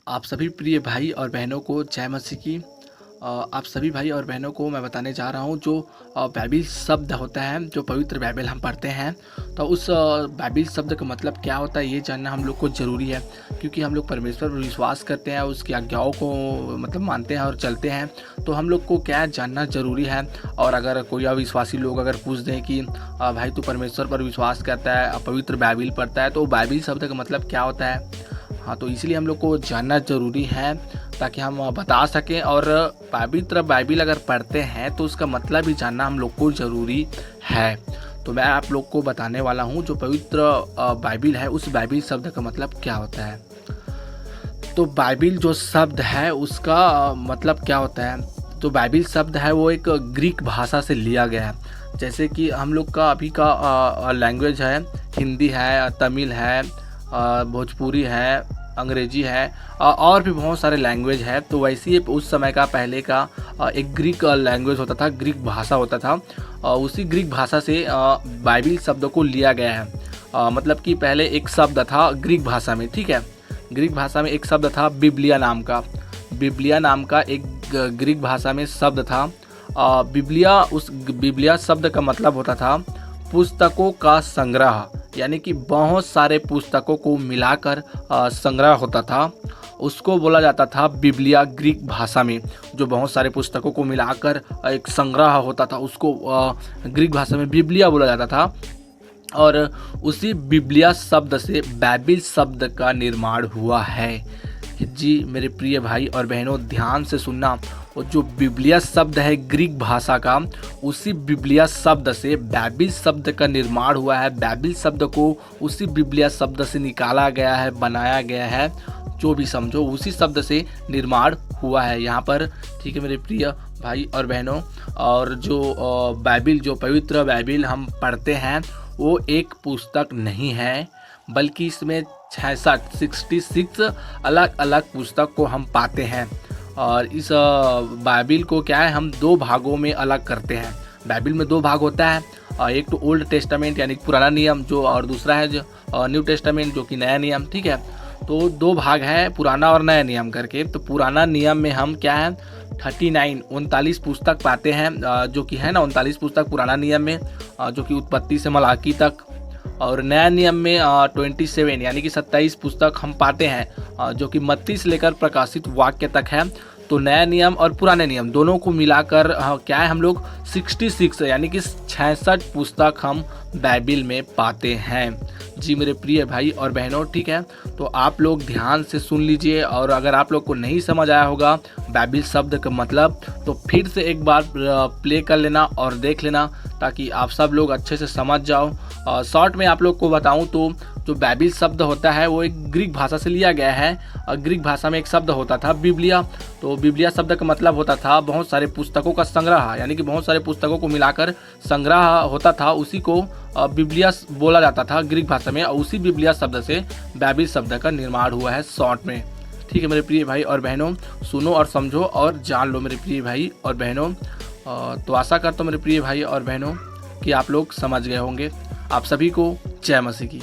आप सभी प्रिय भाई और बहनों को जय मसीह की। आप सभी भाई और बहनों को मैं बताने जा रहा हूँ जो बाइबिल शब्द होता है, जो पवित्र बाइबिल हम पढ़ते हैं, तो उस बाइबिल शब्द का मतलब क्या होता है ये जानना हम लोग को ज़रूरी है। क्योंकि हम लोग परमेश्वर पर विश्वास करते हैं, उसकी आज्ञाओं को मतलब मानते हैं और चलते हैं, तो हम लोग को क्या जानना ज़रूरी है। और अगर कोई अविश्वासी लोग अगर पूछ दें कि भाई तू परमेश्वर पर विश्वास करता है, पवित्र बाइबिल पढ़ता है, तो बाइबिल शब्द का मतलब क्या होता है, हाँ, तो इसीलिए हम लोग को जानना ज़रूरी है ताकि हम बता सकें। और पवित्र बाइबिल अगर पढ़ते हैं तो उसका मतलब भी जानना हम लोग को ज़रूरी है। तो मैं आप लोग को बताने वाला हूँ जो पवित्र बाइबिल है, उस बाइबिल शब्द का मतलब क्या होता है। तो बाइबिल जो शब्द है उसका मतलब क्या होता है, तो बाइबिल शब्द है वो एक ग्रीक भाषा से लिया गया है। जैसे कि हम लोग का अभी का लैंग्वेज है, हिंदी है, तमिल है, भोजपुरी है, अंग्रेजी है, और भी बहुत सारे लैंग्वेज है। तो वैसे ही उस समय का पहले का एक ग्रीक लैंग्वेज होता था, ग्रीक भाषा होता था। उसी ग्रीक भाषा से बाइबिल शब्द को लिया गया है। मतलब कि पहले एक शब्द था ग्रीक भाषा में, ठीक है, ग्रीक भाषा में एक शब्द था बिब्लिया नाम का। बिब्लिया नाम का एक ग्रीक भाषा में शब्द था। बिब्लिया, उस बिब्लिया शब्द का मतलब होता था पुस्तकों का संग्रह, यानी कि बहुत सारे पुस्तकों को मिलाकर संग्रह होता था, उसको बोला जाता था बिब्लिया। ग्रीक भाषा में जो बहुत सारे पुस्तकों को मिलाकर एक संग्रह होता था, उसको ग्रीक भाषा में बिब्लिया बोला जाता था। और उसी बिब्लिया शब्द से बाइबिल शब्द का निर्माण हुआ है। जी मेरे प्रिय भाई और बहनों, ध्यान से सुनना। और जो बिब्लिया शब्द है ग्रीक भाषा का, उसी बिब्लिया शब्द से बाइबिल शब्द का निर्माण हुआ है। बाइबिल शब्द को उसी बिब्लिया शब्द से निकाला गया है, बनाया गया है, जो भी समझो उसी शब्द से निर्माण हुआ है यहाँ पर, ठीक है मेरे प्रिय भाई और बहनों। और जो बाइबिल, जो पवित्र बाइबिल हम पढ़ते हैं, वो एक पुस्तक नहीं है, बल्कि इसमें 66 अलग अलग पुस्तक को हम पाते हैं। और इस बाइबिल को क्या है, हम दो भागों में अलग करते हैं। बाइबिल में दो भाग होता है, एक तो ओल्ड टेस्टामेंट यानी पुराना नियम जो, और दूसरा है जो न्यू टेस्टामेंट जो कि नया नियम, ठीक है। तो दो भाग है, पुराना और नया नियम करके। तो पुराना नियम में हम क्या है 39 पुस्तक पाते हैं, जो कि है ना 39 पुस्तक पुराना नियम में, जो कि उत्पत्ति से मलाकी तक। और नया नियम में 27 यानी कि 27 पुस्तक हम पाते हैं, जो कि मत्ती से लेकर प्रकाशित वाक्य तक है। तो नया नियम और पुराने नियम दोनों को मिलाकर क्या है, हम लोग 66 यानी कि 66 पुस्तक हम बाइबिल में पाते हैं। जी मेरे प्रिय भाई और बहनों, ठीक है। तो आप लोग ध्यान से सुन लीजिए, और अगर आप लोग को नहीं समझ आया होगा बाइबिल शब्द का मतलब, तो फिर से एक बार प्ले कर लेना और देख लेना, ताकि आप सब लोग अच्छे से समझ जाओ। शॉर्ट में आप लोग को बताऊं तो जो बाइबिल शब्द होता है वो एक ग्रीक भाषा से लिया गया है। और ग्रीक भाषा में एक शब्द होता था बिब्लिया। तो बिब्लिया शब्द का मतलब होता था बहुत सारे पुस्तकों का संग्रह, यानी कि बहुत सारे पुस्तकों को मिलाकर संग्रह होता था, उसी को बिब्लिया बोला जाता था ग्रीक भाषा में। और उसी बिब्लिया शब्द से बाइबिल शब्द का निर्माण हुआ है शॉर्ट में, ठीक है मेरे प्रिय भाई और बहनों। सुनो और समझो और जान लो मेरे प्रिय भाई और बहनों। तो आशा करता हूँ मेरे प्रिय भाई और बहनों कि आप लोग समझ गए होंगे। आप सभी को जय मसीह की।